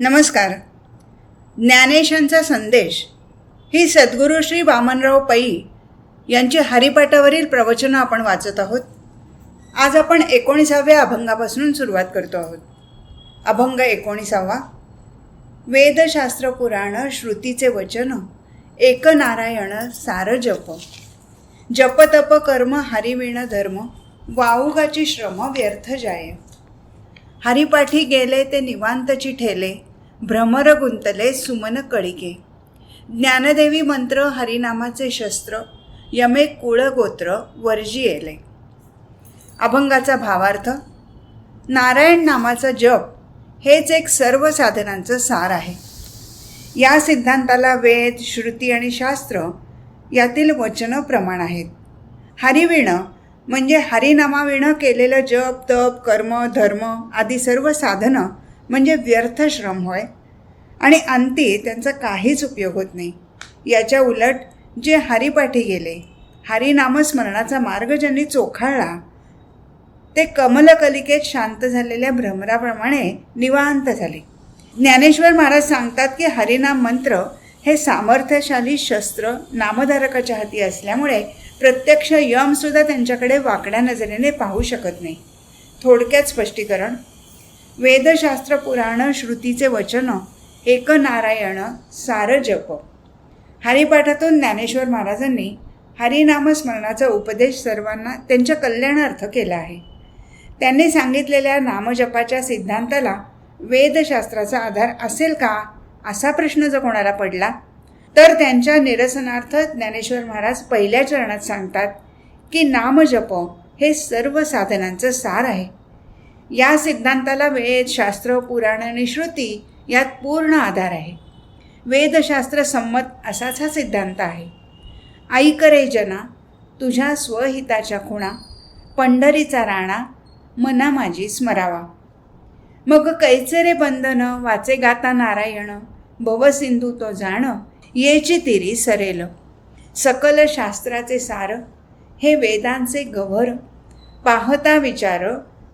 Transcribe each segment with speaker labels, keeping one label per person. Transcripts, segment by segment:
Speaker 1: नमस्कार. ज्ञानेशांचा संदेश ही सद्गुरू श्री वामनराव पै यांची हरिपाठावरील प्रवचनं आपण वाचत आहोत. आज आपण 19व्या अभंगापासून सुरुवात करतो आहोत. अभंग 19. वेदशास्त्र पुराण श्रुतीचे वचन, एक नारायण सार जप. जप तप कर्म हरिविण धर्म, वाऊगाची श्रम व्यर्थ जाय. हरिपाठी गेले ते निवांतची ठेले, भ्रमर गुंतले सुमन कळिके. ज्ञानदेवी मंत्र हरिनामाचे शस्त्र, यमे कुळ गोत्र वर्जी येले. अभंगाचा भावार्थ. नारायण नामाचा जप हेच एक सर्व साधनांचं सार आहे. या सिद्धांताला वेद, श्रुती आणि शास्त्र यातील वचनं प्रमाण आहेत. हरिविण म्हणजे हरिनामाविणं केलेलं जप तप कर्म धर्म आदी सर्व साधनं म्हणजे व्यर्थ श्रम होय आणि अंती त्यांचा काहीच उपयोग होत नाही. याच्या उलट जे हरिपाठी गेले, हरिनामस्मरणाचा मार्ग ज्यांनी चोखाळला, ते कमलकलिकेत शांत झालेल्या भ्रमराप्रमाणे निवांत झाले. ज्ञानेश्वर महाराज सांगतात की हरिनाम मंत्र हे सामर्थ्यशाली शस्त्र नामधारकाच्या हाती असल्यामुळे प्रत्यक्ष यमसुद्धा त्यांच्याकडे वाकड्या नजरेने पाहू शकत नाही. थोडक्यात स्पष्टीकरण. वेदशास्त्र पुराण श्रुतीचे वचन, एक नारायण सार जप. हरिपाठातून ज्ञानेश्वर महाराजांनी हरिनामस्मरणाचा उपदेश सर्वांना त्यांच्या कल्याणार्थ केला आहे. त्यांनी सांगितलेल्या नामजपाच्या सिद्धांताला वेदशास्त्राचा आधार असेल का, असा प्रश्न जर कोणाला पडला तर त्यांच्या निरसनार्थ ज्ञानेश्वर महाराज पहिल्या चरणात सांगतात की नामजप हे सर्व साधनांचं सार आहे. या सिद्धांताला वेद, शास्त्र, पुराण आणि श्रुती यात पूर्ण आधार आहे. वेदशास्त्र संमत असाच हा सिद्धांत आहे. ऐक रे जना तुझ्या स्वहिताच्या खुणा, पंढरीचा राणा मना माझी स्मरावा. मग कैचे रे बंधन वाचे गाता नारायण, भवसिंधू तो जाण येची तिरी सरेल. सकल शास्त्राचे सार हे वेदांचे गव्हर, पाहता विचार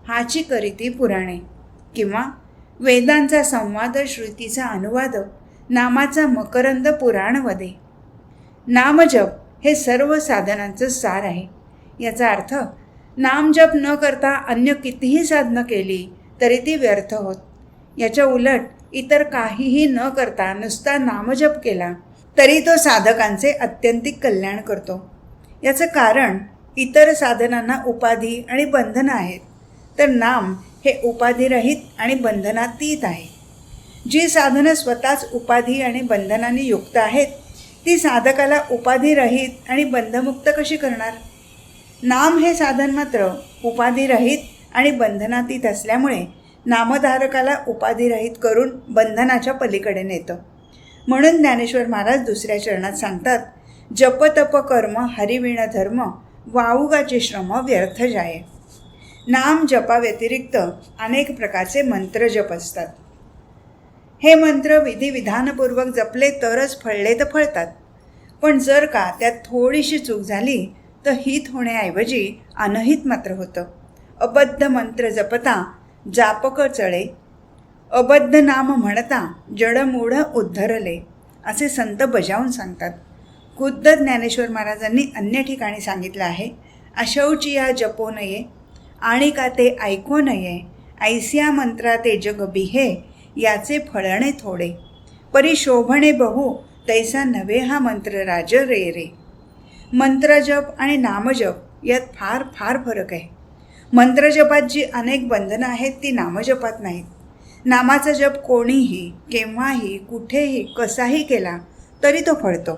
Speaker 1: हाची करीती पुराणे. किंवा वेदांचा संवाद श्रुतीचा अनुवाद, नामाचा मकरंद पुराण वदे. नामजप हे सर्व साधनांचं सार आहे. याचा अर्थ नामजप न करता अन्य कितीही साधनं केली तरी ती व्यर्थ होत. याच्या उलट इतर काहीही न करता नुसता नामजप केला तरी तो साधकांचे अत्यंतिक कल्याण करतो. याचं कारण इतर साधनांना उपाधी आणि बंधनं आहेत, तर नाम हे उपाधिरहित आणि बंधनातीत आहे. जी साधनं स्वतःच उपाधी आणि बंधनांनी युक्त आहेत ती साधकाला उपाधिरहित आणि बंधमुक्त कशी करणार? नाम हे साधन मात्र उपाधिरहित आणि बंधनातीत असल्यामुळे नामधारकाला उपाधिरहित करून बंधनाच्या पलीकडे नेतं. म्हणून ज्ञानेश्वर महाराज दुसऱ्या चरणात सांगतात, जप तप कर्म हरिविण धर्म, वाऊगाचे श्रम व्यर्थ जाये. नाम जपाव्यतिरिक्त अनेक प्रकारचे मंत्र जप असतात. हे मंत्र विधिविधानपूर्वक जपले तरच फळले तर फळतात. पण जर का त्यात थोडीशी चूक झाली तर हित होण्याऐवजी अनहित मात्र होतं. अबद्ध मंत्र जपता जापक चळे, अबद्ध नाम म्हणता जडमूढ उद्धरले, असे संत बजावून सांगतात. खुद्द ज्ञानेश्वर महाराजांनी अन्य ठिकाणी सांगितलं आहे, अशौचिया जपो नये आणि का ते ऐको नये, ऐसिया मंत्रा ते जग बिहे, याचे फळणे थोडे, परी शोभणे बहु तैसा नवे हा मंत्र राज रे रे. मंत्रजप आणि नामजप यात फार फार फरक आहे. मंत्रजपात जी अनेक बंधनं आहेत ती नामजपात नाहीत. नामाचा जप कोणीही केव्हाही कुठेही कसाही केला तरी तो फळतो.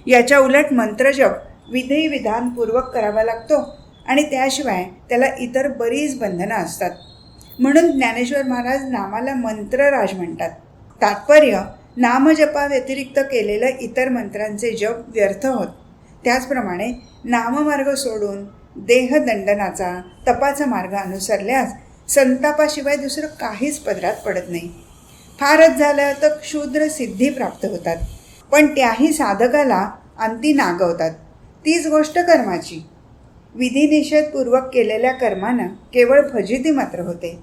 Speaker 1: याच्या उलट मंत्रजप विधिविधानपूर्वक करावा लागतो आणि त्याशिवाय त्याला इतर बरीच बंधनं असतात. म्हणून ज्ञानेश्वर महाराज नामाला मंत्रराज म्हणतात. तात्पर्य, नामजपाव्यतिरिक्त केलेलं इतर मंत्रांचे जप व्यर्थ होत. त्याचप्रमाणे नाममार्ग सोडून देहदंडनाचा तपाचा मार्ग अनुसरल्यास संतापाशिवाय दुसरं काहीच पदरात पडत नाही. फारच झालं तर क्षुद्र सिद्धी प्राप्त होतात, पण त्याही साधकाला अंती नागवतात. तीच गोष्ट कर्माची. विधिनिषेधपूर्वक केलेल्या कर्मानं केवळ फजिती मात्र होते.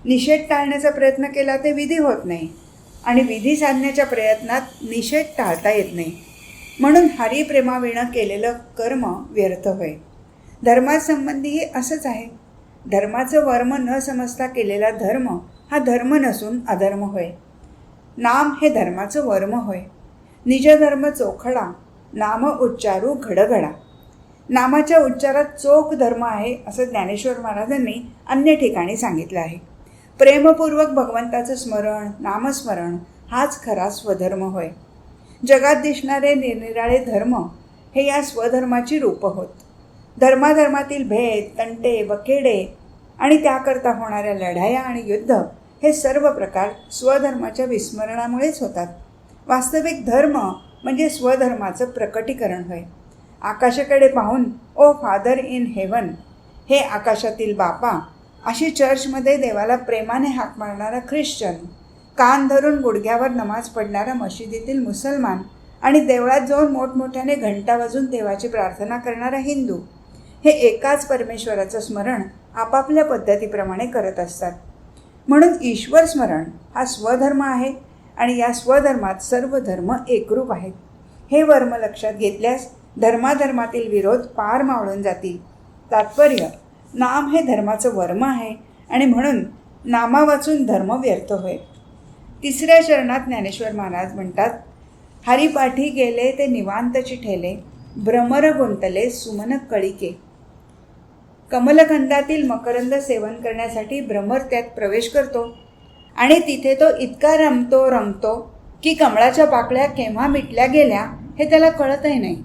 Speaker 1: निषेध टाळण्याचा प्रयत्न केला ते विधी होत नाही. आणि विधी साधण्याच्या प्रयत्नात निषेध टाळता येत नाही. म्हणून हरिप्रेमाविणं केलेलं कर्म व्यर्थ होय. धर्मासंबंधीही असंच आहे. धर्माचं वर्म न समजता केलेला धर्म हा धर्म नसून अधर्म होय. नाम हे धर्माचं वर्म होय. निजधर्म चोखडा, नाम उच्चारू घडघडा. नामाच्या उच्चारात चोख धर्म आहे असं ज्ञानेश्वर महाराजांनी अन्य ठिकाणी सांगितलं आहे. प्रेमपूर्वक भगवंताचं स्मरण, नामस्मरण हाच खरा स्वधर्म होय. जगात दिसणारे निरनिराळे धर्म हे या स्वधर्माची रूपं होत. धर्माधर्मातील भेद, तंटे, बखेडे आणि त्याकरता होणाऱ्या लढाया आणि युद्ध हे सर्व प्रकार स्वधर्माच्या विस्मरणामुळेच होतात. वास्तविक धर्म म्हणजे स्वधर्माचं प्रकटीकरण होय. आकाशाकडे पाहून ओ फादर इन हेवन, हे आकाशातील बापा, अशी चर्चमध्ये देवाला प्रेमाने हाक मारणारा ख्रिश्चन, कान धरून गुडघ्यावर नमाज पडणारा मशिदीतील मुसलमान आणि देवळात जाऊन मोठमोठ्याने घंटा वाजून देवाची प्रार्थना करणारा हिंदू हे एकाच परमेश्वराचं स्मरण आपापल्या पद्धतीप्रमाणे करत असतात. म्हणून ईश्वर स्मरण हा स्वधर्म आहे आणि या स्वधर्मात सर्व धर्म एकरूप आहेत. हे वर्म लक्षात घेतल्यास धर्माधर्मातील विरोध पार मावळून जातील. तात्पर्य, नाम हे धर्माचं वर्म आहे आणि म्हणून नामा वाचून धर्म व्यर्थ होय. तिसऱ्या चरणात ज्ञानेश्वर महाराज म्हणतात, हरिपाठी गेले ते निवांतची ठेले, भ्रमर गुंतले सुमन कळिके. कमलखंडातील मकरंद सेवन करण्यासाठी भ्रमर त्यात प्रवेश करतो आणि तिथे तो इतका रमतो की कमळाच्या पाकळ्या केव्हा मिटल्या गेल्या हे त्याला कळतही नाही.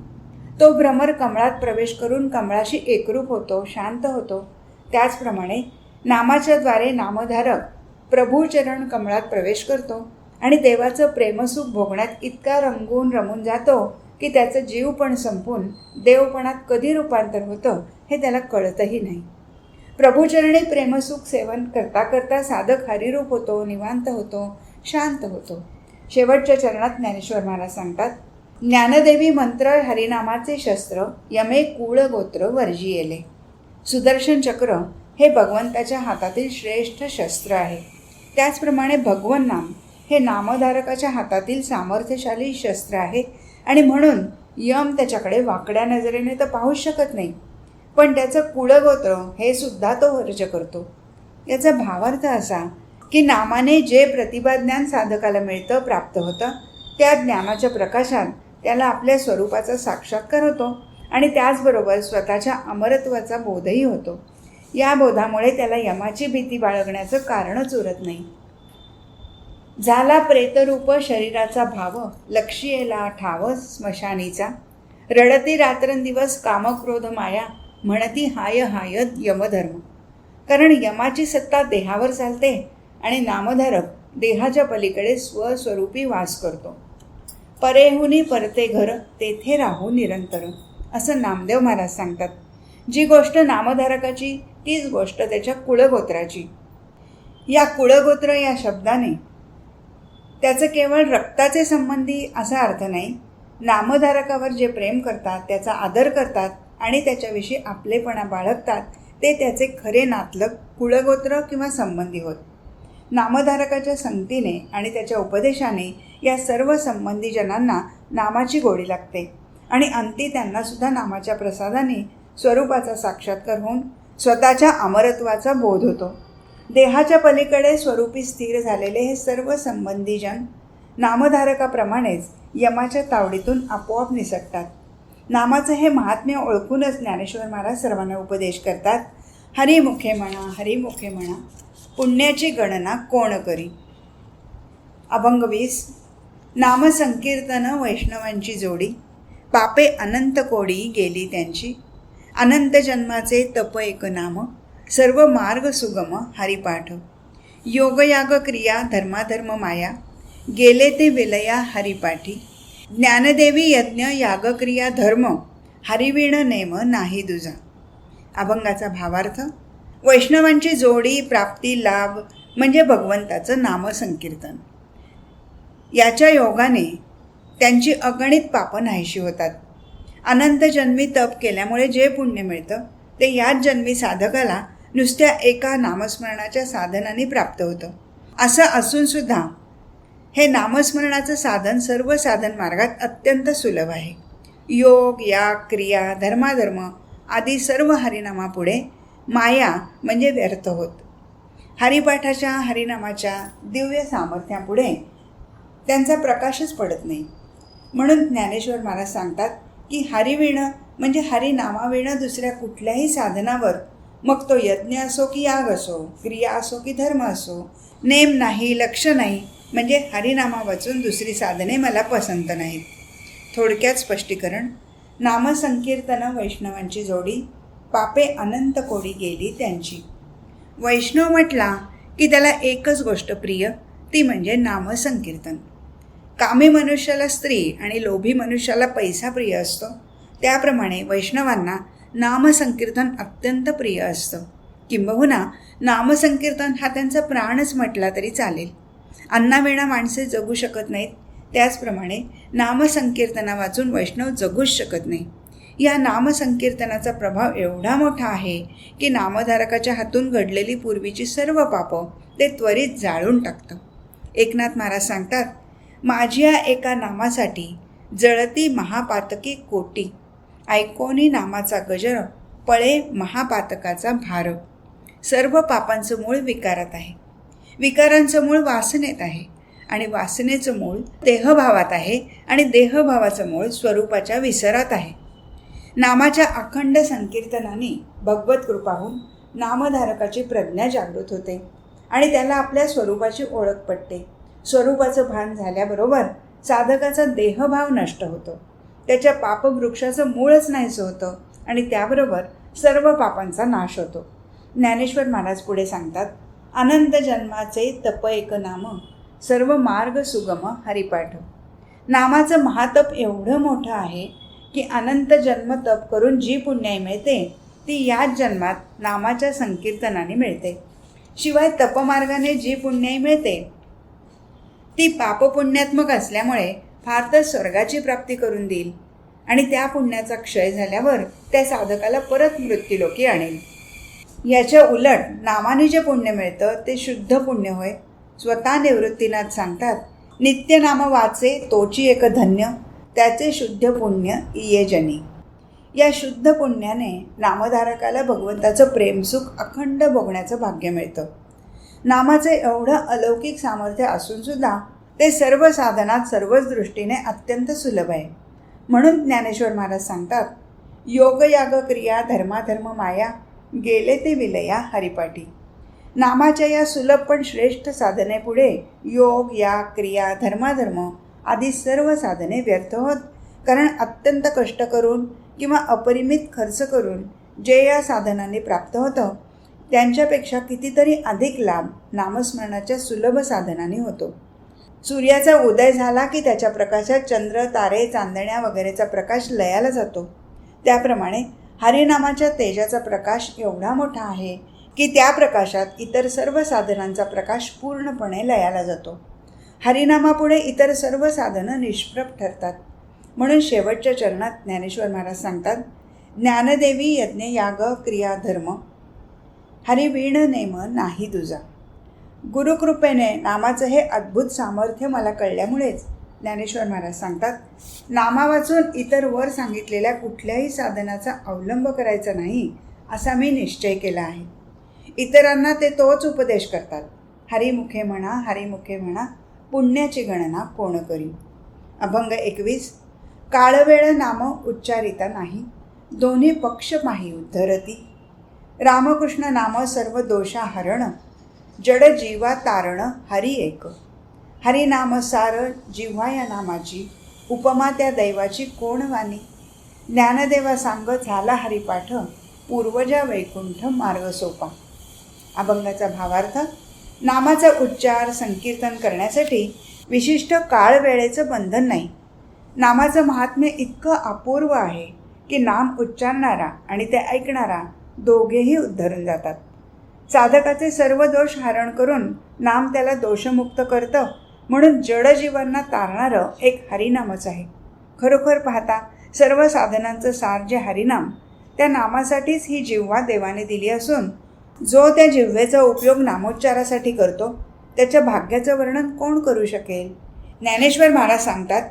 Speaker 1: तो भ्रमर कमळात प्रवेश करून कमळाशी एकरूप होतो, शांत होतो. त्याचप्रमाणे नामाच्या द्वारे नामधारक प्रभूचरण कमळात प्रवेश करतो आणि देवाचं प्रेमसुख भोगण्यात इतका रमून जातो की त्याचं जीवपण संपून देवपणात कधी रूपांतर होतं हे त्याला कळतही नाही. प्रभूचरणी प्रेमसुख सेवन करता करता साधक हरिरूप होतो, निवांत होतो, शांत होतो. शेवटच्या चरणात ज्ञानेश्वर महाराज सांगतात, ज्ञानदेवी मंत्र हरिनामाचे शस्त्र, यमे कुळ गोत्र वर्जियेले. सुदर्शन चक्र हे भगवंताच्या हातातील श्रेष्ठ शस्त्र आहे. त्याचप्रमाणे भगवन नाम हे नामधारकाच्या हातातील सामर्थ्यशाली शस्त्र आहे आणि म्हणून यम त्याच्याकडे वाकड्या नजरेने तर पाहूच शकत नाही, पण त्याचं कुळगोत्र हे सुद्धा तो वर्ज करतो. याचा भावार्थ असा की नामाने जे प्रतिभाज्ञान साधकाला मिळतं, प्राप्त होतं, त्या ज्ञानाच्या प्रकाशात त्याला आपल्या स्वरूपाचा साक्षात्कार होतो आणि त्याचबरोबर स्वतःच्या अमरत्वाचा बोधही होतो. या बोधामुळे त्याला यमाची भीती बाळगण्याचं कारणच उरत नाही. झाला प्रेतरूप शरीराचा भाव, लक्ष्येला ठाव स्मशानीचा. रडती रात्रंदिवस कामक्रोध माया, म्हणती हाय हाय यमधर्म. कारण यमाची सत्ता देहावर चालते आणि नामधारक देहाच्या पलीकडे स्वस्वरूपी वास करतो. परेहुनी परते घर, तेथे राहू निरंतर, असं नामदेव महाराज सांगतात. जी गोष्ट नामधारकाची तीच गोष्ट त्याच्या कुळगोत्राची. या कुळगोत्र या शब्दाने त्याचं केवळ रक्ताचे संबंधी असा अर्थ नाही. नामधारकावर जे प्रेम करतात, त्याचा आदर करतात आणि त्याच्याविषयी आपलेपणा बाळगतात ते त्याचे खरे नातलग, कुळगोत्र किंवा संबंधी होत. नामधारकाच्या संगतीने आणि त्याच्या उपदेशाने या सर्व संबंधीजनांना नामाची गोडी लागते आणि अंती त्यांनासुद्धा नामाच्या प्रसादाने स्वरूपाचा साक्षात्कार होऊन स्वतःच्या अमरत्वाचा बोध होतो. देहाच्या पलीकडे स्वरूपी स्थिर झालेले हे सर्व संबंधीजन नामधारकाप्रमाणेच यमाच्या तावडीतून आपोआप निसटतात. नामाचं हे महात्म्य ओळखूनच ज्ञानेश्वर महाराज सर्वांना उपदेश करतात, हरिमुखे म्हणा, हरिमुखे म्हणा, पुण्याची गणना कोण करी. अभंग 20. नामसंकीर्तन वैष्णवांची जोडी, पापे अनंत कोडी गेली त्यांची. अनंत जन्माचे तप एक नाम, सर्व मार्ग सुगम हरिपाठ. योगयाग क्रिया धर्माधर्म माया, गेले ते विलया हरिपाठी. ज्ञानदेवी यज्ञ यागक्रिया धर्म, हरिवीण नेम नाही दुजा. अभंगाचा भावार्थ, वैष्णवांची जोडी, प्राप्ती, लाभ म्हणजे भगवंताचं नामसंकीर्तन. याच्या योगाने त्यांची अगणित पापं नाहीशी होतात. अनंत जन्मी तप केल्यामुळे जे पुण्य मिळतं ते याच जन्मी साधकाला नुसत्या एका नामस्मरणाच्या साधनाने प्राप्त होतं. असं असूनसुद्धा हे नामस्मरणाचं साधन सर्व साधन मार्गात अत्यंत सुलभ आहे. योग, याग, क्रिया, धर्माधर्म आदी सर्व हरिनामापुढे माया म्हणजे व्यर्थ होत. हरिपाठाच्या, हरिनामाच्या दिव्य सामर्थ्यापुढे त्यांचा प्रकाशच पडत नाही. म्हणून ज्ञानेश्वर महाराज सांगतात की हरिविणं म्हणजे हरिनामाविणं दुसऱ्या कुठल्याही साधनावर, मग तो यज्ञ असो की याग असो, क्रिया असो की धर्म असो, नेम नाही, लक्ष नाही, म्हणजे हरिनामा वाचून दुसरी साधने मला पसंत नाहीत. थोडक्यात स्पष्टीकरण: नामसंकीर्तन वैष्णवांची जोडी, पापे अनंत कोडी गेली त्यांची. वैष्णव म्हटला की त्याला एकच गोष्ट प्रिय, ती म्हणजे नामसंकीर्तन. कामी मनुष्याला स्त्री आणि लोभी मनुष्याला पैसा प्रिय असतो, त्याप्रमाणे वैष्णवांना नामसंकीर्तन अत्यंत प्रिय असतं. किंबहुना नामसंकीर्तन हा त्यांचा प्राणच म्हटला तरी चालेल. अन्नाविना माणसे जगू शकत नाहीत, त्याचप्रमाणे नामसंकीर्तना वाचून वैष्णव जगूच शकत नाही. या नामसंकीर्तनाचा प्रभाव एवढा मोठा आहे की नामधारकाच्या हातून घडलेली पूर्वीची सर्व पापं ते त्वरित जाळून टाकतं. एकनाथ महाराज सांगतात, माझ्या एका नामासाठी जळती महापातकी कोटी, ऐकोनी नामाचा गजर, पळे महापातकाचा भार. सर्व पापांचं मूळ विकारात आहे, विकारांचं मूळ वासनेत आहे, आणि वासनेचं मूळ देहभावात आहे, आणि देहभावाचं मूळ स्वरूपाच्या विसरात आहे. नामाच्या अखंड संकीर्तनाने भगवत कृपा होऊन नामधारकाची प्रज्ञा जागृत होते आणि त्याला आपल्या स्वरूपाची ओळख पटते. स्वरूपाचं भान झाल्याबरोबर साधकाचा देहभाव नष्ट होतो, त्याच्या पापवृक्षाचं मूळच नाहीसं होतं आणि त्याबरोबर सर्व पापांचा नाश होतो. ज्ञानेश्वर महाराज पुढे सांगतात, अनंत जन्माचे तप एक नाम, सर्व मार्ग सुगम हरिपाठ. नामाचं महातप एवढं मोठं आहे की अनंत जन्म तप करून जी पुण्याई मिळते ती याच जन्मात नामाच्या संकीर्तनाने मिळते. शिवाय तपमार्गाने जी पुण्याई मिळते ती पापपुण्यात्मक असल्यामुळे फार तर स्वर्गाची प्राप्ती करून देईल आणि त्या पुण्याचा क्षय झाल्यावर त्या साधकाला परत मृत्यूलोकी आणेल. याच्या उलट नामाने जे पुण्य मिळतं ते शुद्ध पुण्य होय. स्वतः निवृत्तीनाथ सांगतात, नित्यनाम वाचे तोची एक धन्य, त्याचे शुद्ध पुण्य इये जनी. या शुद्ध पुण्याने नामधारकाला भगवंताचं प्रेमसुख अखंड भोगण्याचं भाग्य मिळतं. नामाचे एवढं अलौकिक सामर्थ्य असूनसुद्धा ते सर्व साधनात सर्वच दृष्टीने अत्यंत सुलभ आहे. म्हणून ज्ञानेश्वर महाराज सांगतात, योग, याग, क्रिया, धर्माधर्म, माया गेले ते विलया हरिपाठी. नामाच्या या सुलभ पण श्रेष्ठ साधनेपुढे योग, याग, क्रिया, धर्माधर्म आदी सर्व साधने व्यर्थ होत. कारण अत्यंत कष्ट करून किंवा अपरिमित खर्च करून जे या साधनांनी प्राप्त होतं त्यांच्यापेक्षा कितीतरी अधिक लाभ नामस्मरणाच्या सुलभ साधनांनी होतो. सूर्याचा उदय झाला की त्याच्या प्रकाशात चंद्र, तारे, चांदण्या वगैरेचा प्रकाश लयाला जातो. त्याप्रमाणे हरिनामाच्या तेजाचा प्रकाश एवढा मोठा आहे की त्या प्रकाशात इतर सर्व साधनांचा प्रकाश पूर्णपणे लयाला जातो. हरिनामापुढे इतर सर्व साधनं निष्प्रभ ठरतात. म्हणून शेवटच्या चरणात ज्ञानेश्वर महाराज सांगतात, ज्ञानदेवी यज्ञ, याग, क्रिया, धर्म, हरिवीण नेम नाही तुझा. गुरुकृपेने नामाचं हे अद्भुत सामर्थ्य मला कळल्यामुळेच ज्ञानेश्वर महाराज सांगतात, नामा वाचून इतर वर सांगितलेल्या कुठल्याही साधनाचा अवलंब करायचा नाही असा मी निश्चय केला आहे. इतरांना ते तोच उपदेश करतात, हरिमुखे म्हणा, हरिमुखे म्हणा, पुण्याची गणना कोण करी. अभंग 21. काळवेळ नाम उच्चारिता नाही, दोन्ही पक्ष माही उद्धरती. रामकृष्ण नाम सर्व दोषा हरण, जड जीवा तारण हरी एक. हरिनाम सार जिव्हा या नामाची, उपमा त्या दैवाची कोण वानी. ज्ञानदेवा सांग झाला हरिपाठ, पूर्वजा वैकुंठ मार्ग सोपा. अभंगाचा भावार्थ, नामाचा उच्चार संकीर्तन करण्यासाठी विशिष्ट काळ वेळेचं बंधन नाही. नामाचं महात्म्य इतकं अपूर्व आहे की नाम उच्चारणारा आणि ते ऐकणारा दोघेही उद्धरून जातात. साधकाचे सर्व दोष हरण करून नाम त्याला दोषमुक्त करतं. म्हणून जडजीवांना तारणारं एक हरिनामच आहे. खरोखर पाहता सर्व साधनांचं सार जे हरिनाम, त्या नामासाठीच ही जिव्हा देवाने दिली असून जो त्या जिव्हेचा उपयोग नामोच्चारासाठी करतो त्याच्या भाग्याचं वर्णन कोण करू शकेल. ज्ञानेश्वर महाराज सांगतात,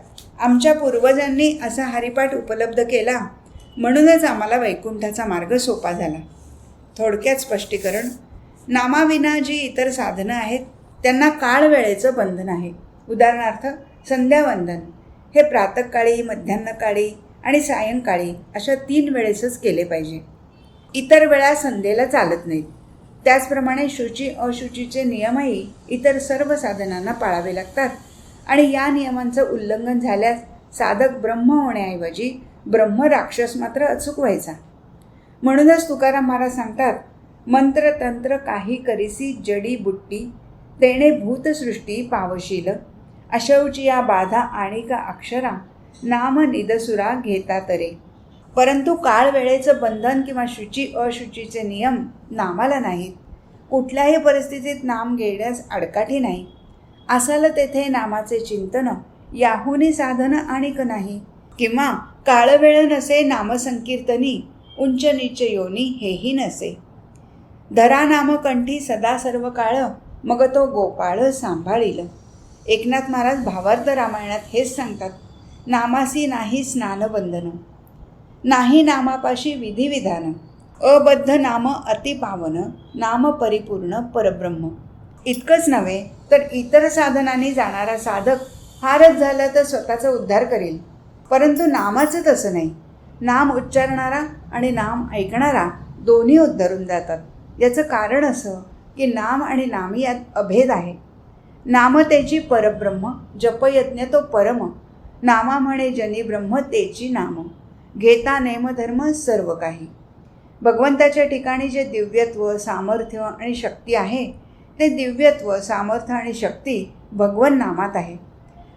Speaker 1: आमच्या पूर्वजांनी असा हरिपाठ उपलब्ध केला म्हणूनच आम्हाला वैकुंठाचा मार्ग सोपा झाला. थोडक्यात स्पष्टीकरण, नामाविना जी इतर साधनं आहेत त्यांना काळ वेळेचं बंधन आहे. उदाहरणार्थ संध्यावंदन हे प्रातःकाळी, मध्यान्हकाळी आणि सायंकाळी अशा 3 वेळेसच केले पाहिजे. इतर वेळा संध्येला चालत नाहीत. त्याचप्रमाणे शुची अशुचीचे नियमही इतर सर्व साधनांना पाळावे लागतात आणि या नियमांचं उल्लंघन झाल्यास साधक ब्रह्म होण्याऐवजी ब्रह्म राक्षस मात्र अचूक व्हायचा. म्हणूनच तुकाराम महाराज सांगतात, मंत्र तंत्र काही करीसी जडी बुट्टी, तेणे भूतसृष्टी पावशील, अशौचिया बाधा आणिका अक्षरा, नाम निदसुरा घेता तरे. परंतु काळ वेळेचं बंधन किंवा शुची अशुचीचे नियम नामाला नाहीत. कुठल्याही परिस्थितीत नाम घेण्यास अडकाठी नाही. असाल तेथे नामाचे चिंतन, याहुनी साधन आणिक नाही. किंवा काळवेळ नसे नामसंकीर्तनी, उंच नीच योनी हेही नसे. धरा नाम कंठी सदा सर्व काळ, मग तो गोपाळ सांभाळील. एकनाथ महाराज भावार्थ रामायणात हेच सांगतात, नामासी नाही स्नानबंधन, नाही नामापाशी विधिविधान, अबद्ध नाम अतिपावन, नाम परिपूर्ण परब्रह्म. इतकंच नव्हे तर इतर साधनांनी जाणारा साधक हारच झाला तर स्वतःचा उद्धार करेल. परंतु नामाचं तसं नाही. नाम उच्चारणारा आणि नाम ऐकणारा दोन्ही उद्धरून जातात. याचं कारण असं की नाम आणि नामी यात अभेद आहे. नाम तेची परब्रह्म, जपयज्ञ तो परम, नामा म्हणे जनी ब्रह्म तेची नाम, घेता नेमधर्म सर्व काही. भगवंताच्या ठिकाणी जे दिव्यत्व, सामर्थ्य आणि शक्ती आहे ते दिव्यत्व, सामर्थ्य आणि शक्ती भगवन नामात आहे.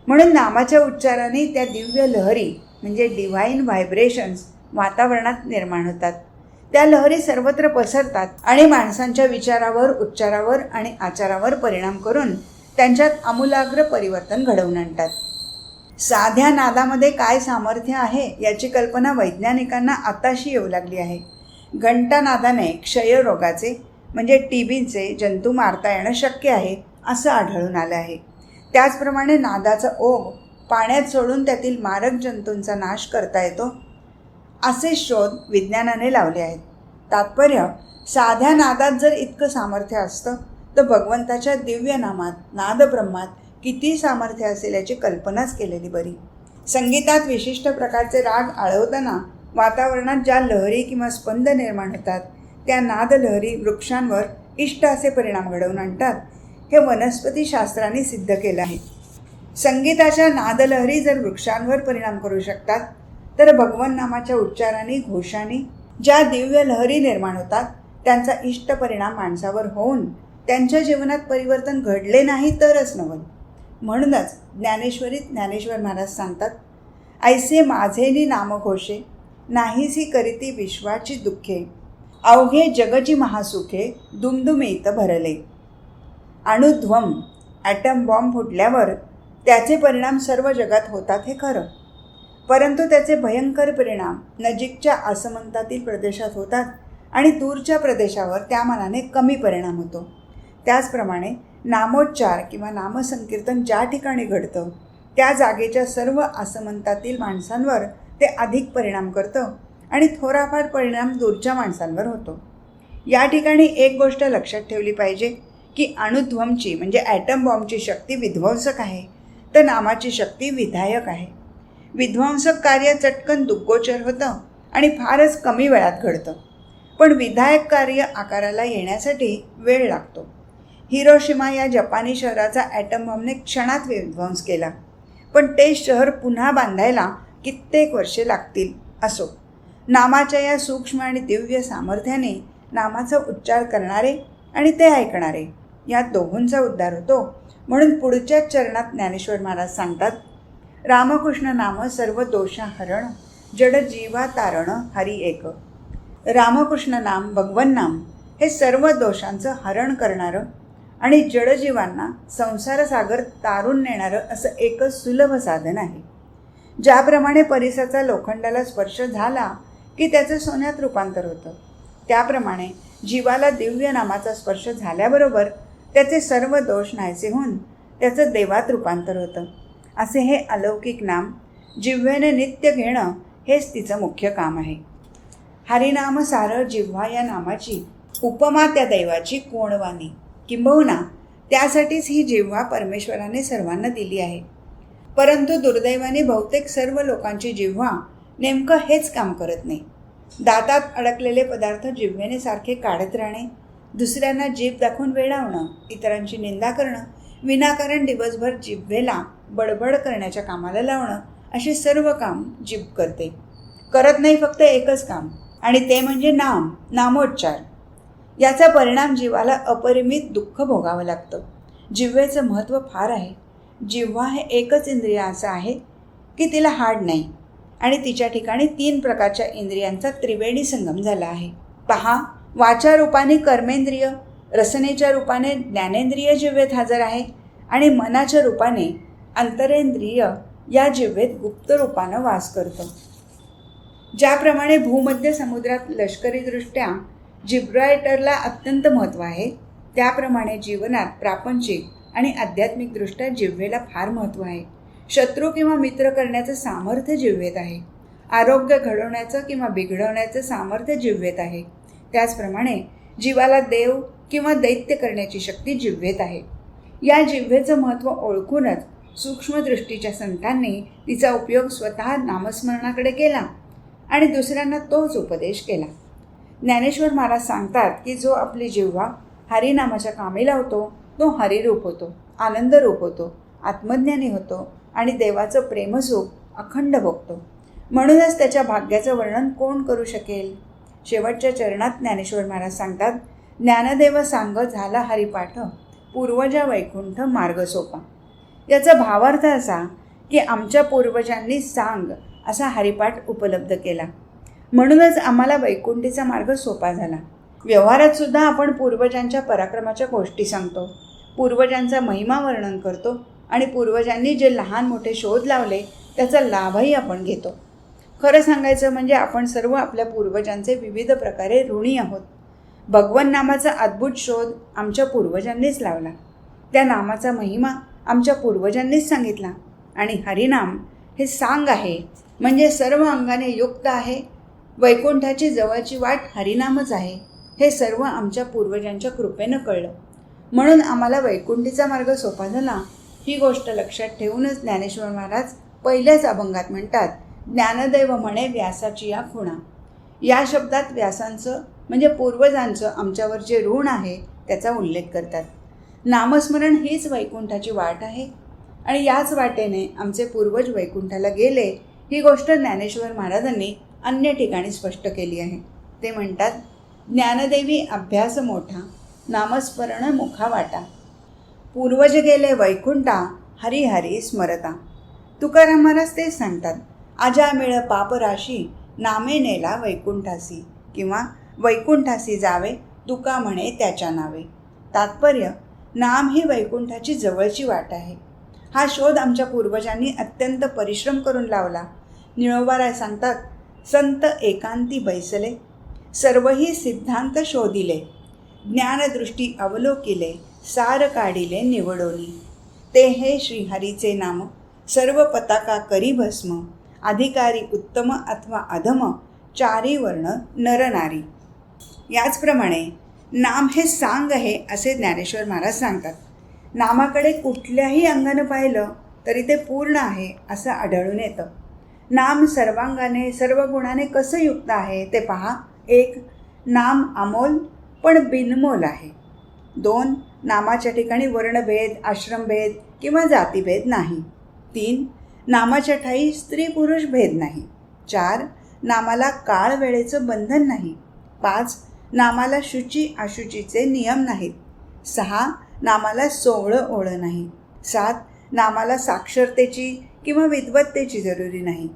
Speaker 1: म्हणून नामाच्या उच्चाराने त्या दिव्य लहरी म्हणजे डिव्हाइन व्हायब्रेशन्स वातावरणात निर्माण होतात. त्या लहरी सर्वत्र पसरतात आणि माणसांच्या विचारावर, उच्चारावर आणि आचारावर परिणाम करून त्यांच्यात आमूलाग्र परिवर्तन घडवून आणतात. साध्या नादामध्ये काय सामर्थ्य आहे याची कल्पना वैज्ञानिकांना आताशी येऊ लागली आहे. घंटानादाने क्षयरोगाचे म्हणजे टीबीचे जंतू मारता येणं शक्य आहे असं आढळून आलं आहे. त्याचप्रमाणे नादाचा ओघ पाण्यात सोडून त्यातील मारक जंतूंचा नाश करता येतो असे शोध विज्ञानाने लावले आहेत. तात्पर्य, साध्या नादात जर इतकं सामर्थ्य असतं तर भगवंताच्या दिव्य नामात, नादब्रह्मात किती सामर्थ्य असेल याची कल्पनाच केलेली बरी. संगीतात विशिष्ट प्रकारचे राग आळवताना वातावरणात ज्या लहरी किंवा स्पंद निर्माण होतात त्या नादलहरी वृक्षांवर इष्ट असे परिणाम घडवून आणतात. हे वनस्पतीशास्त्राने सिद्ध केलं आहे. संगीताच्या नादलहरी जर वृक्षांवर परिणाम करू शकतात तर भगवन नामाच्या उच्चाराने, घोषाने ज्या दिव्य लहरी निर्माण होतात त्यांचा इष्ट परिणाम माणसावर होऊन त्यांच्या जीवनात परिवर्तन घडले नाही तरच नवल. म्हणूनच ज्ञानेश्वरीत ज्ञानेश्वर महाराज सांगतात, ऐसे माझेनी नामघोषे, नाहीसी करीती विश्वाची दुःखे, अवघे जगची महासुखे, दुमदुमीत भरले. अणुध्वम ॲटम बॉम्ब फुटल्यावर त्याचे परिणाम सर्व जगात होतात हे खरं, परंतु त्याचे भयंकर परिणाम नजीकच्या आसमंतातील प्रदेशात होतात आणि दूरच्या प्रदेशावर त्या मानाने कमी परिणाम होतो. त्याचप्रमाणे नामोच्चार किंवा नामसंकीर्तन ज्या ठिकाणी घडतं त्या जागेच्या सर्व आसमंतातील माणसांवर ते अधिक परिणाम करतं आणि थोडाफार परिणाम दूरच्या माणसांवर होतो. या ठिकाणी एक गोष्ट लक्षात ठेवली पाहिजे की अणुध्वमची म्हणजे ॲटम बॉम्बची शक्ती विध्वंसक आहे तर नामाची शक्ती विधायक आहे. विध्वंसक कार्य चटकन दुग्गोचर होतं आणि फारच कमी वेळात घडतं, पण विधायक कार्य आकाराला येण्यासाठी वेळ लागतो. हिरोशिमा या जपानी शहराचा ॲटम बॉम्बने क्षणात विध्वंस केला, पण ते शहर पुन्हा बांधायला कित्येक वर्षे लागतील. असो, नामाच्या या सूक्ष्म आणि दिव्य सामर्थ्याने नामाचा उच्चार करणारे आणि ते ऐकणारे या दोघांचा उद्धार होतो. म्हणून पुढच्या चरणात ज्ञानेश्वर महाराज सांगतात, रामकृष्ण नाम सर्व दोषा हरण, जड जीवा तारण हरी एक. रामकृष्ण नाम, भगवन नाम हे सर्व दोषांचं हरण करणारं आणि जडजीवांना संसारसागर तारून नेणारं असं एकच सुलभ साधन आहे. ज्याप्रमाणे परिसाचा लोखंडाला स्पर्श झाला की त्याचं सोन्यात रूपांतर होतं, त्याप्रमाणे जीवाला दिव्य नामाचा स्पर्श झाल्याबरोबर त्याचे सर्व दोष नाहीसे होऊन त्याचं देवात रूपांतर होतं. असे हे अलौकिक नाम जिव्हेने नित्य घेणं हेच तिचं मुख्य काम आहे. हरिनाम सार जिव्हा या नामाची उपमा त्या दैवाची कोणवानी, किंबहुना त्यासाठीच ही जिव्हा परमेश्वराने सर्वांना दिली आहे. परंतु दुर्दैवाने बहुतेक सर्व लोकांची जिव्हा नेमकं हेच काम करत नाही. दातात अडकलेले पदार्थ जिव्हेने सारखे काढत राहणे, दुसऱ्यांना जीभ दाखवून वेडावणं, इतरांची निंदा करणं, विनाकारण दिवसभर जिव्हेला बडबड करण्याच्या कामाला लावणं, असे सर्व काम जीभ करते. करत नाही फक्त एकच काम, आणि ते म्हणजे नामोच्चार. याचा परिणाम जीवाला अपरिमित दुःख भोगावं लागतं. जिव्हेचं महत्त्व फार आहे. जिव्हा हे एकच इंद्रिय असं आहे की तिला हाड नाही, आणि तिच्या ठिकाणी 3 प्रकारच्या इंद्रियांचा त्रिवेणी संगम झाला आहे. पहा, वाचा रूपाने कर्मेंद्रिय, रसनेच्या रूपाने ज्ञानेंद्रिय जिव्हेत हजर आहे, आणि मनाच्या रूपाने अंतरेंद्रिय या जिव्हेत गुप्त रूपानं वास करतं. ज्याप्रमाणे भूमध्य समुद्रात लष्करीदृष्ट्या जिब्राल्टरला अत्यंत महत्त्व आहे, त्याप्रमाणे जीवनात प्रापंचिक आणि आध्यात्मिकदृष्ट्या जिव्हेला फार महत्त्व आहे. शत्रू किंवा मित्र करण्याचं सामर्थ्य जिव्हेत आहे. आरोग्य घडवण्याचं किंवा बिघडवण्याचं सामर्थ्य जिव्हेत आहे. त्याचप्रमाणे जीवाला देव किंवा दैत्य करण्याची शक्ती जिव्हेत आहे. या जिव्हेचं महत्त्व ओळखूनच सूक्ष्मदृष्टीच्या संतांनी तिचा उपयोग स्वतः नामस्मरणाकडे केला आणि दुसऱ्यांना तोच उपदेश केला. ज्ञानेश्वर महाराज सांगतात की जो आपली जिव्हा हरिनामाच्या कामी लावतो तो हरिरूप होतो, आनंदरूप होतो, आत्मज्ञानी होतो आणि देवाचं प्रेमसुख अखंड भोगतो. म्हणूनच त्याच्या भाग्याचं वर्णन कोण करू शकेल. शेवटच्या चरणात ज्ञानेश्वर महाराज सांगतात, ज्ञानदेव सांग झाला हरिपाठ, पूर्वजा वैकुंठ मार्ग सोपा. याचा भावार्थ असा की आमच्या पूर्वजांनी सांग असा हरिपाठ उपलब्ध केला, म्हणूनच आम्हाला वैकुंठीचा मार्ग सोपा झाला. व्यवहारात सुद्धा आपण पूर्वजांच्या पराक्रमाच्या गोष्टी सांगतो, पूर्वजांचा महिमा वर्णन करतो आणि पूर्वजांनी जे लहान मोठे शोध लावले त्याचा लाभही आपण घेतो. खरं सांगायचं म्हणजे आपण सर्व आपल्या पूर्वजांचे विविध प्रकारे ऋणी आहोत. भगवन नामाचा अद्भुत शोध आमच्या पूर्वजांनीच लावला, त्या नामाचा महिमा आमच्या पूर्वजांनीच सांगितला, आणि हरिनाम हे सांग आहे म्हणजे सर्व अंगाने युक्त आहे. वैकुंठाची जवळची वाट हरिनामच आहे, हे सर्व आमच्या पूर्वजांच्या कृपेनं कळलं, म्हणून आम्हाला वैकुंठीचा मार्ग सोपा झाला. ही गोष्ट लक्षात ठेवूनच ज्ञानेश्वर महाराज पहिल्याच अभंगात म्हणतात, ज्ञानदैव म्हणे व्यासाची या खुणा. या शब्दात व्यासांचं म्हणजे पूर्वजांचं आमच्यावर जे ऋण आहे त्याचा उल्लेख करतात. नामस्मरण हीच वैकुंठाची वाट आहे आणि याच वाटेने आमचे पूर्वज वैकुंठाला गेले, ही गोष्ट ज्ञानेश्वर महाराजांनी अन्य ठिकाणी स्पष्ट केली आहे. ते म्हणतात, ज्ञानदेवी अभ्यास मोठा, नामस्मरण मुखा वाटा, पूर्वज गेले वैकुंठा, हरी हरी स्मरता. तुकाराम महाराज तेच सांगतात, आजा मिळ पापराशी, नामे नेला वैकुंठासी, किंवा वैकुंठासी जावे तुका म्हणे त्याच्या नावे. तात्पर्य, नाम ही वैकुंठाची जवळची वाट आहे. हा शोध आमच्या पूर्वजांनी अत्यंत परिश्रम करून लावला. निळोबाराय सांगतात, संत एकांती बैसले, सर्वही सिद्धांत शोधिले, ज्ञानदृष्टी अवलोकिले, सार काढिले निवडोनी. ते हे श्रीहरीचे नाम, सर्व पताका करी भस्म, अधिकारी उत्तम अथवा अधम, चारी वर्ण नरनारी. याचप्रमाणे नाम हे सांग आहे असे ज्ञानेश्वर महाराज सांगतात. नामाकडे कुठल्याही अंगानं पाहिलं तरी ते पूर्ण आहे असं आढळून येतं. नाम सर्वांगाने सर्व गुणाने कसं युक्त आहे ते पहा. 1. नाम अमोल पण बिनमोल आहे. 2. नामाच्या ठिकाणी वर्णभेद, आश्रमभेद किंवा जातीभेद नाही. 3. नामाच्या ठाई स्त्री पुरुष भेद नाही. 4. नामाला काळ वेळेचं बंधन नाही. 5. नामाला शुची अशुचीचे नियम नाहीत. 6. नामाला सोहळं ओळं नाही. 7. नामाला साक्षरतेची किंवा विद्वत्तेची जरुरी नाही.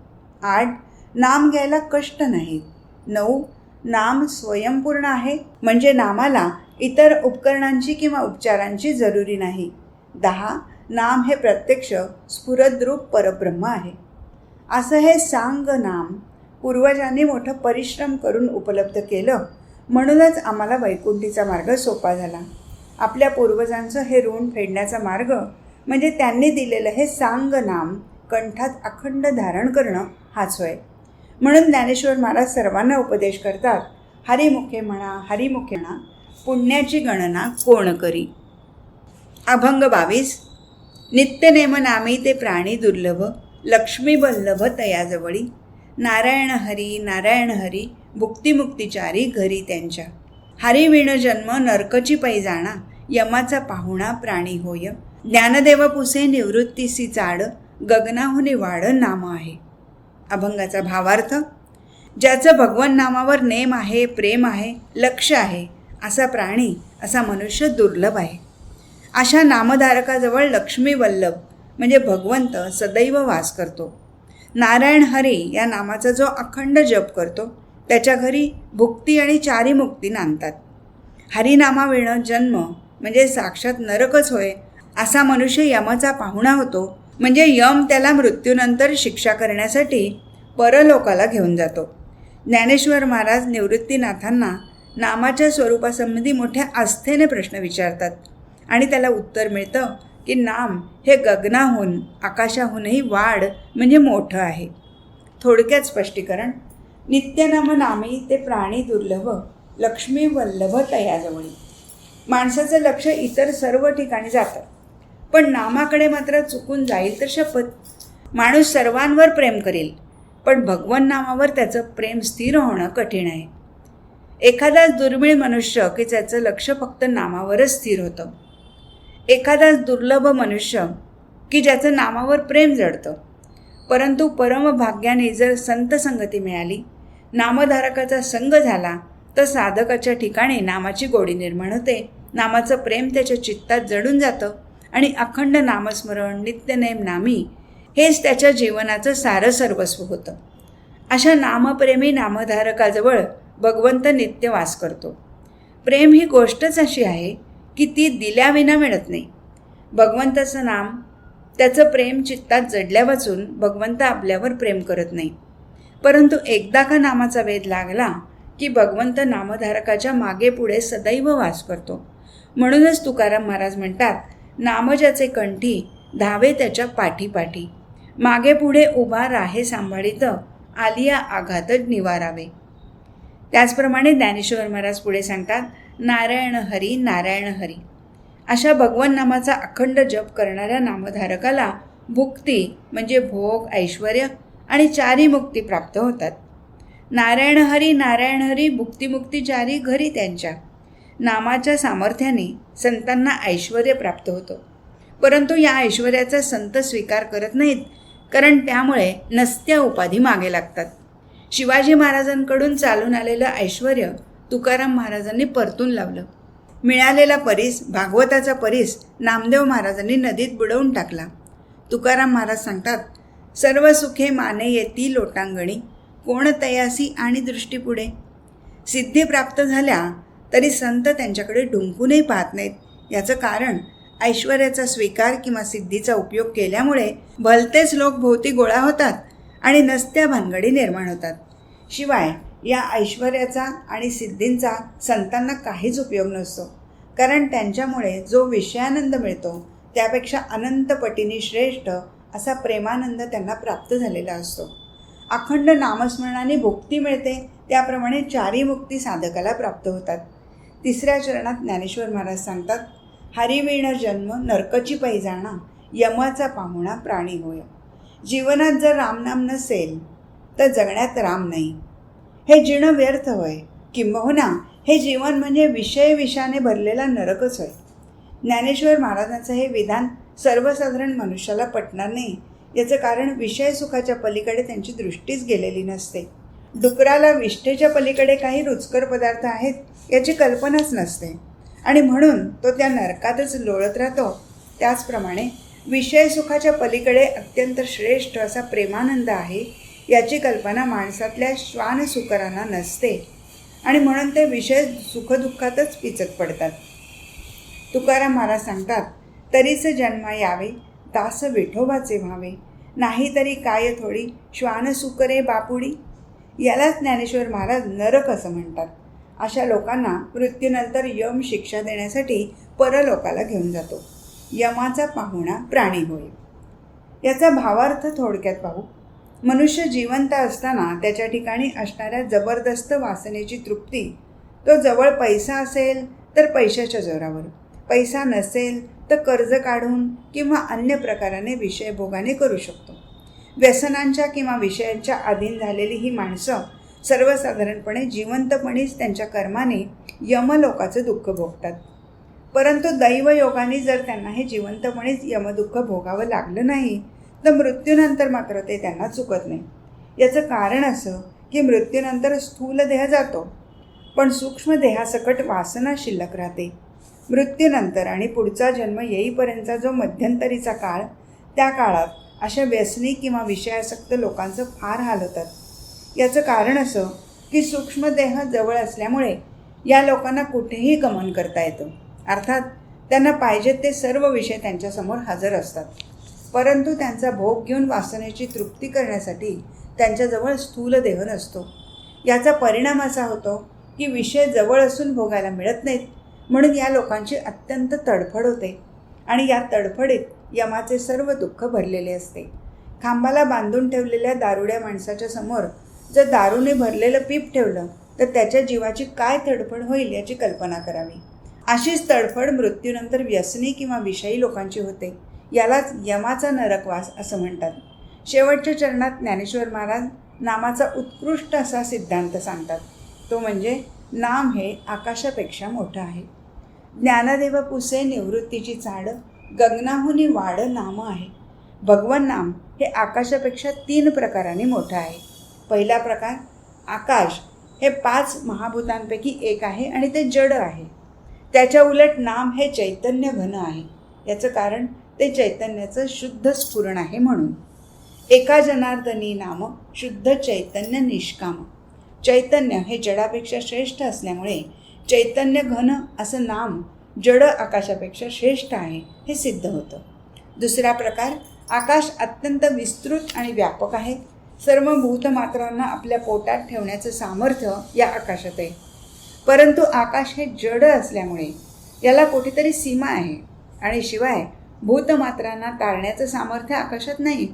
Speaker 1: 8. नाम घ्यायला कष्ट नाहीत. 9. नाम स्वयंपूर्ण आहे म्हणजे नामाला इतर उपकरणांची किंवा उपचारांची जरुरी नाही. 10. नाम हे प्रत्यक्ष स्फुरद्रूप परब्रह्म आहे. असं हे सांग नाम पूर्वजांनी मोठं परिश्रम करून उपलब्ध केलं, म्हणूनच आम्हाला वैकुंठीचा मार्ग सोपा झाला. आपल्या पूर्वजांचं हे ऋण फेडण्याचा मार्ग म्हणजे त्यांनी दिलेलं हे सांग नाम कंठात अखंड धारण करणं हाच होय. म्हणून ज्ञानेश्वर महाराज सर्वांना उपदेश करतात, हरिमुखे म्हणा हरिमुखे म्हणा, पुण्याची गणना कोण करी. अभंग 22. नित्यनेम नामी ते प्राणी दुर्लभ, लक्ष्मी बल्लभ तयाजवळी. नारायण हरी भुक्तिमुक्तिचारी घरी त्यांच्या. हरिविण जन्म नरकची पै जाणा, यमाचा पाहुणा प्राणी होय. ज्ञानदेव पुसे निवृत्तीसी चाड, गगनाहुनी वाढ नाम आहे. अभंगाचा भावार्थ. ज्याचं भगवान नामावर नेम आहे, प्रेम आहे, लक्ष आहे, असा प्राणी, असा मनुष्य दुर्लभ आहे. अशा नामधारकाजवळ लक्ष्मी वल्लभ म्हणजे भगवंत सदैव वास करतो. नारायण हरी या नामाचा जो अखंड जप करतो त्याच्या घरी भुक्ती आणि चारी मुक्ती नांदतात. हरिनामाविणं जन्म म्हणजे साक्षात नरकच होय, असा मनुष्य यमाचा पाहुणा होतो. म्हणजे यम त्याला मृत्यूनंतर शिक्षा करण्यासाठी परलोकाला घेऊन जातो. ज्ञानेश्वर महाराज निवृत्तीनाथांना नामाच्या स्वरूपासंबंधी मोठ्या आस्थेने प्रश्न विचारतात आणि त्याला उत्तर मिळतं की नाम हे गगनाहून आकाशाहूनही वाढ म्हणजे मोठं आहे. थोडक्यात स्पष्टीकरण. नित्यनाम नामी ते प्राणी दुर्लभ, लक्ष्मी वल्लभ तयाजवळी. माणसाचं लक्ष इतर सर्व ठिकाणी जातं, पण नामाकडे मात्र चुकून जाईल तर शपथ. माणूस सर्वांवर प्रेम करेल, पण भगवान नामावर त्याचं प्रेम स्थिर होणं कठीण आहे. एखादाच दुर्मिळ मनुष्य की त्याचं लक्ष फक्त नामावरच स्थिर होतं. एखादाच दुर्लभ मनुष्य की ज्याचं नामावर प्रेम जडतं. परंतु परमभाग्याने जर संत संगती मिळाली, नामधारकाचा संग झाला, तर साधकाच्या ठिकाणी नामाची गोडी निर्माण होते. नामाचं प्रेम त्याच्या चित्तात जडून जातं आणि अखंड नामस्मरण नित्यनेम नामी हेच त्याच्या जीवनाचं सारं सर्वस्व होतं. अशा नामप्रेमी नामधारकाजवळ भगवंत नित्य वास करतो. प्रेम ही गोष्टच अशी आहे की ती दिल्याविना मिळत नाही. भगवंताचं नाम, त्याचं प्रेम चित्तात जडल्या वाचून भगवंत आपल्यावर प्रेम करत नाही. परंतु एकदा का नामाचा वेध लागला की भगवंत नामधारकाच्या मागे पुढे सदैव वास करतो. म्हणूनच तुकाराम महाराज म्हणतात, नाम ज्याचे कंठी धावे त्याच्या पाठी पाठी, मागे पुढे उभा राहे सांभाळीत, आलिया आघात निवारावे. त्याचप्रमाणे ज्ञानेश्वर महाराज पुढे सांगतात, नारायण हरी. अशा भगवान नामाचा अखंड जप करणाऱ्या नामधारकाला भुक्ती म्हणजे भोग, ऐश्वर्य आणि चारी मुक्ती प्राप्त होतात. नारायण हरी भुक्तिमुक्ती चारी घरी त्यांच्या. नामाच्या सामर्थ्याने संतांना ऐश्वर्य प्राप्त होतं, परंतु या ऐश्वर्याचा संत स्वीकार करत नाहीत, कारण त्यामुळे नसत्या उपाधी मागे लागतात. शिवाजी महाराजांकडून चालून आलेलं ऐश्वर्य तुकाराम महाराजांनी परतून लावलं. मिळालेला परीस, भागवताचा परीस नामदेव महाराजांनी नदीत बुडवून टाकला. तुकाराम महाराज सांगतात, सर्व सुखे माने येती लोटांगणी, कोण तयासी आणि दृष्टीपुढे. सिद्धी प्राप्त झाल्या तरी संत त्यांच्याकडे ढुंकूनही पाहत नाहीत. याचं कारण ऐश्वर्याचा स्वीकार किंवा सिद्धीचा उपयोग केल्यामुळे भलतेच लोक भोवती गोळा होतात आणि नसत्या भानगडी निर्माण होतात. शिवाय या ऐश्वर्याचा आणि सिद्धींचा संतांना काहीच उपयोग नसतो, कारण त्यांच्यामुळे जो विषयानंद मिळतो त्यापेक्षा अनंत पटीने श्रेष्ठ असा प्रेमानंद त्यांना प्राप्त झालेला असतो. अखंड नामस्मरणाने भुक्ती मिळते, त्याप्रमाणे चारी मुक्ती साधकाला प्राप्त होतात. 3ऱ्या चरणात ज्ञानेश्वर महाराज सांगतात, हरिवीण जन्म नरकची पै जाणा, यमाचा पाहुणा प्राणी होय. जीवनात जर रामनाम नसेल तर जगण्यात राम नाही. हे जीणं व्यर्थ होय. किंबहुना हे जीवन म्हणजे विषाने भरलेला नरकच होय. ज्ञानेश्वर महाराजांचं हे विधान सर्वसाधारण मनुष्याला पटणार नाही. याचं कारण विषय सुखाच्या पलीकडे त्यांची दृष्टीच गेलेली नसते. डुकराला विष्ठेच्या पलीकडे काही रुचकर पदार्थ आहेत याची कल्पनाच नसते आणि म्हणून तो त्या नरकातच लोळत राहतो. त्याचप्रमाणे विषय सुखाच्या पलीकडे अत्यंत श्रेष्ठ असा प्रेमानंद आहे याची कल्पना माणसातल्या श्वानसुकरांना नसते आणि म्हणून ते विषय सुखदुःखातच पिचत पडतात. तुकाराम महाराज सांगतात, तरीच जन्मा यावे दास विठोबाचे व्हावे, नाही तरी काय थोडी श्वानसुकरे बापुडी. यालाच ज्ञानेश्वर महाराज नरक असं म्हणतात. अशा लोकांना मृत्यूनंतर यम शिक्षा देण्यासाठी परलोकाला घेऊन जातो. यमाचा पाहुणा प्राणी होय. याचा भावार्थ थोडक्यात पाहू. मनुष्य जिवंत असताना त्याच्या ठिकाणी असणाऱ्या जबरदस्त वासनेची तृप्ती तो जवळ पैसा असेल तर पैशाच्या जोरावर, पैसा नसेल तर कर्ज काढून किंवा अन्य प्रकाराने विषयभोगाने करू शकतो. व्यसनांच्या किंवा विषयांच्या अधीन झालेली ही माणसं सर्वसाधारणपणे जिवंतपणीच त्यांच्या कर्माने यमलोकाचं दुःख भोगतात. परंतु दैवयोगाने जर त्यांना हे जिवंतपणीच यमदुःख भोगावं लागलं नाही तर मृत्यूनंतर मात्र ते त्यांना चुकत नाही. याचं कारण असं की मृत्यूनंतर स्थूल देह जातो, पण सूक्ष्म देहासकट वासना शिल्लक राहते. मृत्यूनंतर आणि पुढचा जन्म येईपर्यंतचा जो मध्यंतरीचा काळ, त्या काळात अशा व्यसनी किंवा विषयासक्त लोकांचं फार हाल होतात. याचं कारण असं की सूक्ष्म देह जवळ असल्यामुळे या लोकांना कुठेही गमन करता येतं. अर्थात त्यांना पाहिजेत ते सर्व विषय त्यांच्यासमोर हजर असतात, परंतु त्यांचा भोग घेऊन वासनेची तृप्ती करण्यासाठी त्यांच्याजवळ स्थूल देह नसतो. याचा परिणाम असा होतो की विषय जवळ असून भोगायला मिळत नाहीत, म्हणून या लोकांची अत्यंत तडफड होते आणि या तडफडीत यमाचे सर्व दुःख भरलेले असते. खांबाला बांधून ठेवलेल्या दारुड्या माणसाच्या समोर जर दारूने भरलेलं पीप ठेवलं तर त्याच्या जीवाची काय तडफड होईल याची कल्पना करावी. अशीच तडफड मृत्यूनंतर व्यसनी किंवा विषयी लोकांची होते. यालाच यमाचा नरकवास असं म्हणतात. शेवटच्या चरणात ज्ञानेश्वर महाराज नामाचा उत्कृष्ट असा सिद्धांत सांगतात. तो म्हणजे नाम हे आकाशापेक्षा मोठं आहे. ज्ञानदेव पुसे निवृत्तीची चाड, गगनाहुनी वाड नाम आहे. भगवन नाम हे आकाशापेक्षा 3 प्रकारांनी मोठं आहे. पहिला प्रकार, आकाश हे 5 महाभूतांपैकी एक आहे आणि ते जड आहे. त्याच्या उलट नाम हे चैतन्य घन आहे. याचं कारण ते चैतन्याचं शुद्ध स्फुरण आहे म्हणून. एका जनार्दनी नाम शुद्ध चैतन्य निष्काम. चैतन्य हे जडापेक्षा श्रेष्ठ असल्यामुळे चैतन्य घन असं नाम जड आकाशापेक्षा श्रेष्ठ आहे हे सिद्ध होतं. दुसरा प्रकार, आकाश अत्यंत विस्तृत आणि व्यापक आहे. सर्व भूतमात्रांना आपल्या पोटात ठेवण्याचं सामर्थ्य या आकाशात आहे. परंतु आकाश हे जड असल्यामुळे याला कुठेतरी सीमा आहे आणि शिवाय भूतमात्रांना तारण्याचं सामर्थ्य आकाशात नाही.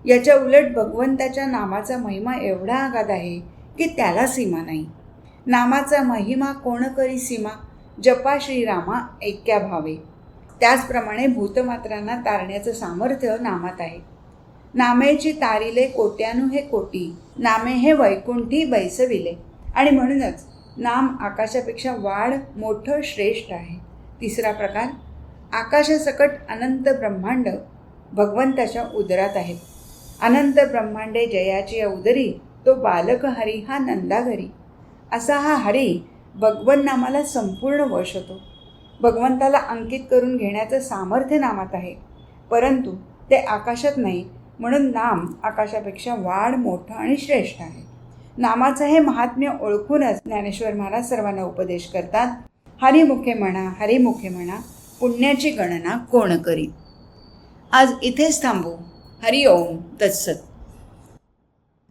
Speaker 1: याच्या उलट भगवंताच्या नामाचा महिमा एवढा आगाध आहे की त्याला सीमा नाही. नामाचा महिमा कोण करी सीमा, जपा श्रीरामा ऐक्या भावे. त्याचप्रमाणे भूतमात्रांना तारण्याचं सामर्थ्य नामात आहे. नामेची तारिले कोट्यानु हे कोटी, नामे हे वैकुंठी बैसविले. आणि म्हणूनच नाम आकाशापेक्षा वाढ मोठं श्रेष्ठ आहे. तिसरा प्रकार, आकाशासकट अनंत ब्रह्मांड भगवंताच्या उदरात आहेत. अनंत ब्रह्मांडे जयाची उदरी, तो बालक हरी हा नंदाघरी. असा हा हरी भगवन नामाला संपूर्ण वश होतो. भगवंताला अंकित करून घेण्याचं सामर्थ्य नामात आहे, परंतु ते आकाशात नाही, म्हणून नाम आकाशापेक्षा वाढ मोठं आणि श्रेष्ठ आहे. नामाचं हे महात्म्य ओळखूनच ज्ञानेश्वर महाराज सर्वांना उपदेश करतात. हरिमुखे म्हणा, हरिमुखे म्हणा, पुण्याची गणना कोण करी. आज इथेच थांबू. हरि ओम तत्सत.